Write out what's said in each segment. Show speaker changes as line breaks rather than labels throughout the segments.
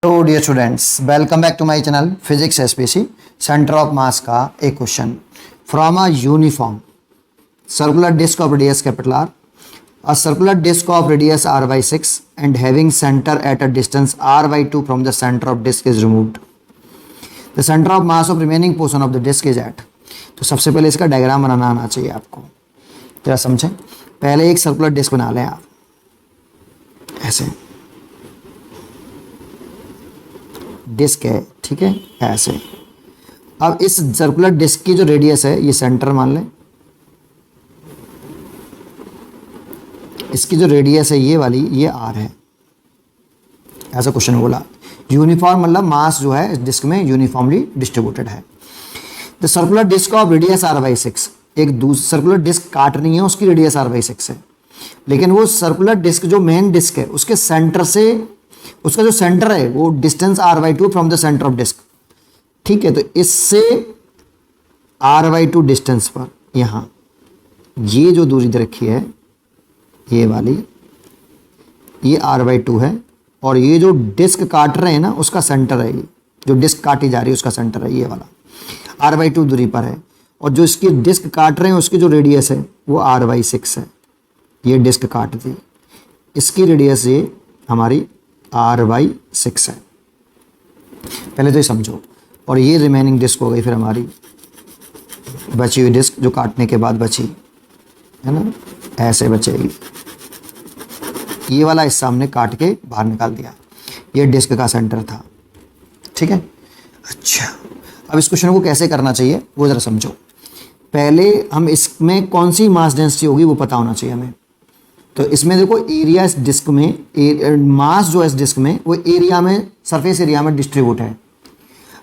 तो dear students, welcome back to my channel physics SPC. Centre of mass का एक question from a uniform circular disc of radius capital R, a circular disc of radius r by 6 and having center at a distance r by 2 from the center of disk is removed. The center of mass of remaining portion of the disk is at. तो सबसे पहले इसका diagram बनाना आना चाहिए आपको, जरा समझें। पहले एक सर्कुलर डिस्क बना लें आप, ऐसे डिस्क है, ठीक है, ऐसे। अब इस सर्कुलर डिस्क की जो रेडियस है ये सेंटर मान लें, इसकी जो रेडियस है ये वाली, ये आर है। ऐसा क्वेश्चन बोला। यूनिफॉर्म मतलब मास जो है इस डिस्क में यूनिफॉर्मली डिस्ट्रीब्यूटेड है। The circular disc of radius r by 6, एक दूसरी सर्कुलर डिस्क काट रही है, उसकी रेडियस r by 6 है, लेकिन वो सर्कुलर डिस्क जो मेन डिस्क है उसके सेंटर से, उसका जो सेंटर है वो distance r by 2 from the centre of disc, ठीक है। तो इससे r by 2 डिस्टेंस पर यहाँ ये जो दूरी दे रखी है ये वाली, ये r by 2 है, और ये जो डिस्क काट रहे हैं ना उसका सेंटर है, ये जो डिस्क काटी जा रही है उसका सेंटर है, ये वाला r by 2 दूरी पर है। और जो इसकी डिस्क काट रहे हैं उसकी जो रेडियस है वो r by 6 है। ये डिस्क काट दी, इसकी रेडियस ये हमारी r by 6 है। पहले तो ये समझो। और ये रिमेनिंग डिस्क हो गई फिर हमारी बची हुई डिस्क, जो काटने के बाद बची है ना, ऐसे बचेगी। ये वाला हिस्सा हमने काट के बाहर निकाल दिया, ये डिस्क का सेंटर था, ठीक है। अच्छा, अब इस क्वेश्चन को कैसे करना चाहिए वो ज़रा समझो। पहले हम इसमें कौन सी मास डेंसिटी होगी वो पता होना चाहिए हमें। तो इसमें देखो एरिया इस डिस्क में, मास जो है इस डिस्क में वो एरिया में, सरफेस एरिया में डिस्ट्रीब्यूट है।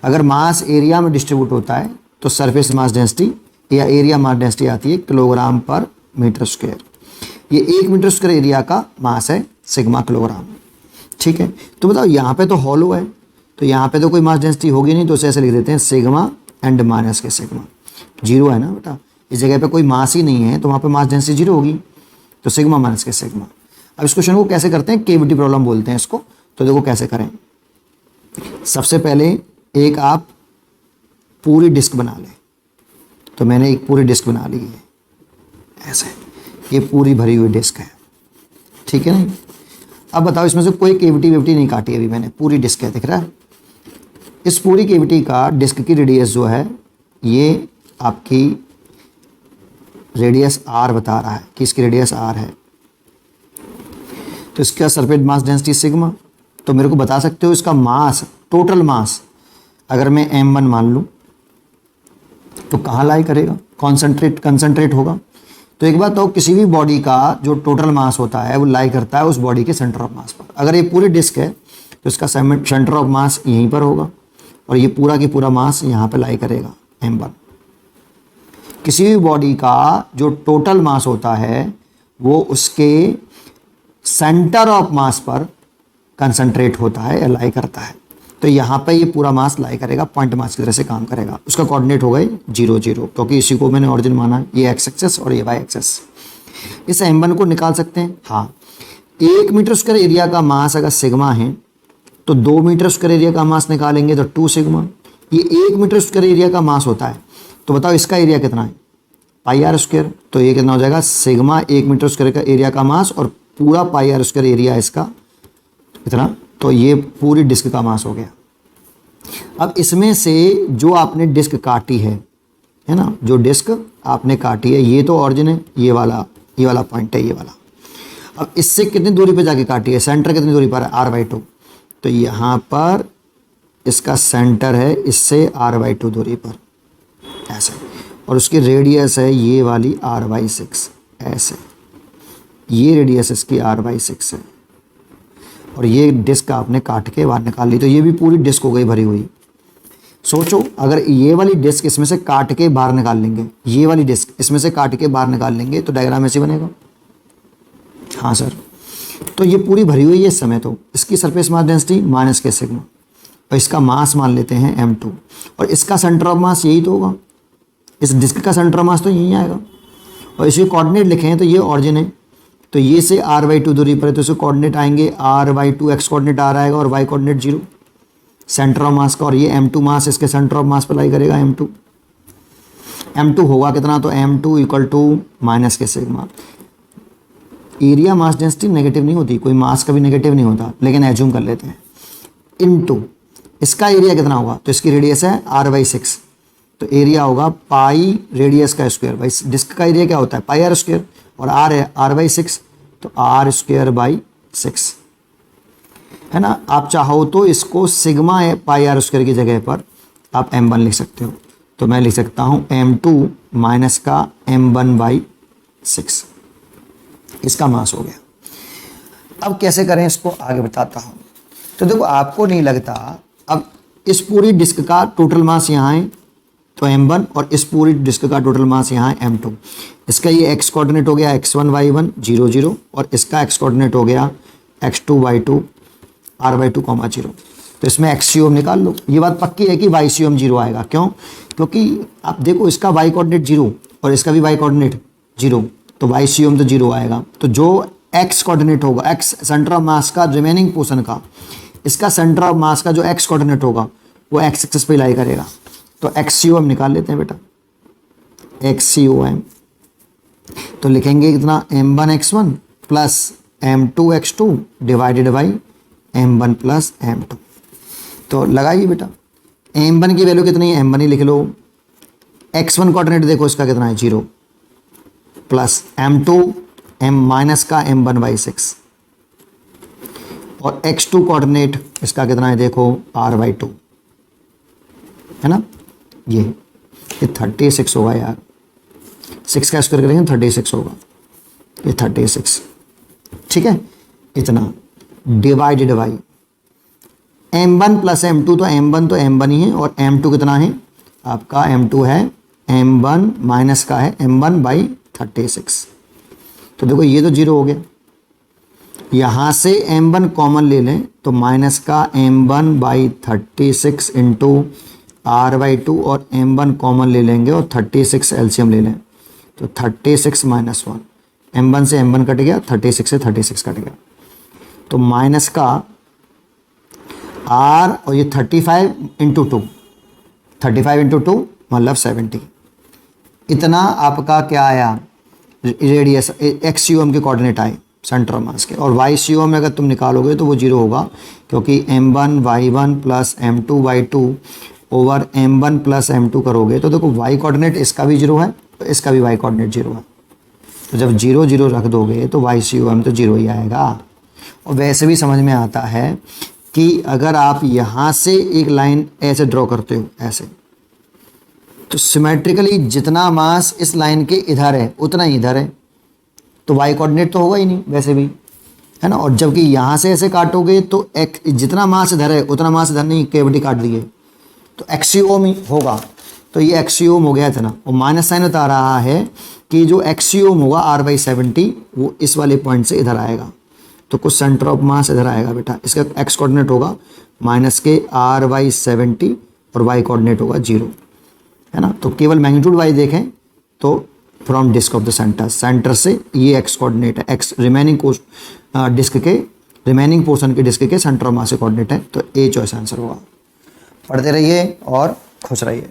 अगर मास एरिया में डिस्ट्रीब्यूट होता है तो सरफेस मास डेंसिटी या एरिया मास डेंसिटी आती है किलोग्राम पर मीटर स्क्वायर। ये 1 मीटर स्क्वायर एरिया का मास है सिग्मा किलोग्राम, ठीक है। तो बताओ यहाँ पे तो हॉलो है, तो यहाँ पे तो कोई मास डेंसिटी होगी नहीं, तो उसे ऐसे लिख देते हैं सिग्मा एंड माइनस के सिग्मा। जीरो है ना बेटा, इस जगह पे कोई मास ही नहीं है तो वहाँ पे मास डेंसिटी जीरो होगी, तो सिग्मा माइनस के सिग्मा। अब इस क्वेश्चन को कैसे करते हैं, केविटी प्रॉब्लम बोलते हैं इसको। तो देखो कैसे करें। सबसे पहले एक आप पूरी डिस्क बना लें। तो मैंने एक पूरी डिस्क बना ली है ऐसे, ये पूरी भरी हुई डिस्क है, ठीक है ना। अब बताओ इसमें से कोई केविटी वेविटी नहीं काटी अभी मैंने, पूरी डिस्क है, दिख रहा है। इस पूरी केविटी का डिस्क की रेडियस जो है ये आपकी रेडियस r बता रहा है कि इसकी रेडियस r है। तो इसका सरफेस मास डेंसिटी सिग्मा। तो मेरे को बता सकते हो इसका मास, टोटल मास अगर मैं m1 मान लूँ तो कहाँ लाई करेगा, कंसंट्रेट होगा। तो एक बात तो किसी भी बॉडी का जो टोटल मास होता है वो लाई करता है उस बॉडी के सेंटर ऑफ मास पर। अगर ये पूरी डिस्क है तो इसका सेंटर ऑफ मास यहीं पर होगा, और ये पूरा की पूरा मास यहाँ पे लाई करेगा m1। किसी भी बॉडी का जो टोटल मास होता है वो उसके सेंटर ऑफ मास पर कंसंट्रेट होता है या लाई करता है। तो यहाँ पे ये पूरा मास लाई करेगा, पॉइंट मास की तरह से काम करेगा। उसका कोऑर्डिनेट हो गए 0 0, क्योंकि इसी को मैंने ऑरिजिन माना, ये एक्स एक्सेस और ये वाई एक्सेस। इस m1 को निकाल सकते हैं। हाँ, 1 मीटर स्क्वायर एरिया का मास अगर सिग्मा है तो 2 मीटर स्क्वायर एरिया का मास निकालेंगे तो 2 सिग्मा। ये 1 मीटर स्क्वायर एरिया का मास होता है, तो बताओ इसका एरिया कितना है, पाई आर स्क्वायर। तो ये कितना हो जाएगा, सिग्मा 1 मीटर स्क्वायर का एरिया का मास और पूरा पाई आर स्क्वायर एरिया इसका कितना, तो ये पूरी डिस्क का मास हो गया। अब इसमें से जो आपने डिस्क काटी है ना, जो डिस्क आपने काटी है ये तो ऑरिजिन है, ये वाला पॉइंट है, ये वाला। अब इससे कितनी दूरी पे जाके काटी है, सेंटर कितनी दूरी पर है, r by 2। तो यहाँ पर इसका सेंटर है इससे r by 2 दूरी पर ऐसे, और उसकी रेडियस है ये वाली r by 6 ऐसे। ये रेडियस इसकी r by 6 है, और ये डिस्क आपने काट के बाहर निकाल ली। तो ये भी पूरी डिस्क हो गई भरी हुई। सोचो अगर ये वाली डिस्क इसमें से काट के बाहर निकाल लेंगे, ये वाली डिस्क इसमें से काट के बाहर निकाल लेंगे तो डायग्राम ऐसे बनेगा। हाँ सर, तो ये पूरी भरी हुई है इस समय। तो इसकी सरफेस मास डेंसिटी माइनस के सिग्मा, और इसका मास मान लेते हैं m2, और इसका सेंटर ऑफ मास यही तो होगा, इस डिस्क का सेंटर ऑफ मास तो यहीं आएगा। और इसके कोऑर्डिनेट लिखे हैं तो ये ऑरिजिन है, तो ये से r/2 दूरी पर है तो इसके कोऑर्डिनेट आएंगे r/2 x कोऑर्डिनेट r आएगा और y coordinate 0। Centre of mass का, और ये m2 मास इसके सेंटर ऑफ मास पर लाई करेगा। m2 होगा कितना, तो m2 इक्वल टू माइनस के sigma. Area mass density negative नहीं होती, कोई मास कभी नेगेटिव नहीं होता, लेकिन एज्यूम कर लेते हैं। इनटू इसका एरिया कितना होगा, तो इसकी रेडियस है r/6, तो एरिया होगा पाई रेडियस का स्क्वायर। भाई डिस्क का एरिया क्या होता है, पाई r स्क्वायर, और r है r/6, तो r²/6 है ना। आप चाहो तो इसको सिग्मा पाई r स्क्वायर की जगह पर आप m1 लिख सकते हो, तो मैं लिख सकता हूँ m2 माइनस का m1/6, इसका मास हो गया। अब कैसे करें इसको आगे बताता हूँ। तो देखो आपको नहीं लगता, अब इस पूरी डिस्क का टोटल मास यहाँ है तो m1, और इस पूरी डिस्क का टोटल मास यहाँ है m2। इसका ये x कोऑर्डिनेट हो गया x1 y1 0 0, और इसका x कोऑर्डिनेट हो गया x2 y2 r/2, 0। तो इसमें XCOM निकाल लो। ये बात पक्की है कि YCOM 0 आएगा। क्यों? क्योंकि आप देखो इसका y कोऑर्डिनेट 0 और इसका भी y कोऑर्डिनेट 0, तो YCOM तो 0 आएगा। तो जो x कोऑर्डिनेट होगा, x सेंटर ऑफ मास का रिमेनिंग पोर्शन का, इसका सेंटर ऑफ मास का जो x कोऑर्डिनेट होगा वो x एक्सिस पे लाई करेगा। तो XCOM निकाल लेते हैं बेटा, XCOM तो लिखेंगे कितना, m1x1 plus m2x2 divided by m1 plus m2। तो लगाइए बेटा, m1 की वैल्यू कितनी है, m1 ही लिख लो। x1 कोऑर्डिनेट देखो इसका कितना है 0, प्लस m2 m माइनस का m1/6, और x2 कोऑर्डिनेट इसका कितना है देखो r/2, है ना। ये 36 होगा यार, 6 का स्क्वायर करेंगे 36 होगा, ये 36, ठीक है। इतना divided by m1 plus m2, तो m1 तो m1 ही है, और m2 कितना है आपका, m2 है m1 माइनस का है m1/36। तो देखो ये तो 0 हो गया, यहाँ से m1 कॉमन ले लें तो माइनस का m1/36 इंटू r/2, और m1 कॉमन ले लेंगे और 36 एलसीएम ले लें, तो 36 माइनस 1, m1 से m1 कट गया, 36 से 36 कट गया, तो माइनस का r, और ये 35 इंटू 2, 35 इंटू 2 मतलब 70। इतना आपका क्या आया, रेडियस XCOM के कोऑर्डिनेट आए सेंटर ऑफ मास के। और YCOM में अगर तुम निकालोगे तो वो 0 होगा, क्योंकि m1 y1 plus m2 y2 over m1 plus m2 करोगे तो देखो y कोऑर्डिनेट इसका भी 0 है, तो इसका भी y कोऑर्डिनेट 0 है। तो जब 0 0 रख दोगे तो YCOM तो 0 ही आएगा। और वैसे भी समझ में आता है कि अगर आप यहाँ से एक लाइन ऐसे ड्रॉ करते हो ऐसे, तो सिमेट्रिकली जितना मास इस लाइन के इधर है उतना ही इधर है, तो y कोऑर्डिनेट तो होगा ही नहीं वैसे भी, है ना। और जबकि यहाँ से ऐसे काटोगे तो जितना मास इधर है उतना मास इधर नहीं, कैविटी काट दिए तो XCOM ही होगा। तो ये XCOM हो गया इतना, और माइनस साइन बता रहा है कि जो XCOM होगा r/70 वो इस वाले पॉइंट से इधर आएगा, तो कुछ सेंटर ऑफ मास इधर आएगा बेटा। इसका x कोऑर्डिनेट होगा माइनस के r/70 और y कोऑर्डिनेट होगा 0, है ना। तो केवल मैग्नीट्यूड y देखें तो from disc of the centre, centre से ये x कोऑर्डिनेट है, x रिमेनिंग डिस्क के रिमेनिंग पोर्शन के डिस्क के सेंटर ऑफ मास कोऑर्डिनेट है, तो ए चॉइस आंसर होगा। पढ़ते रहिए और खुश रहिए।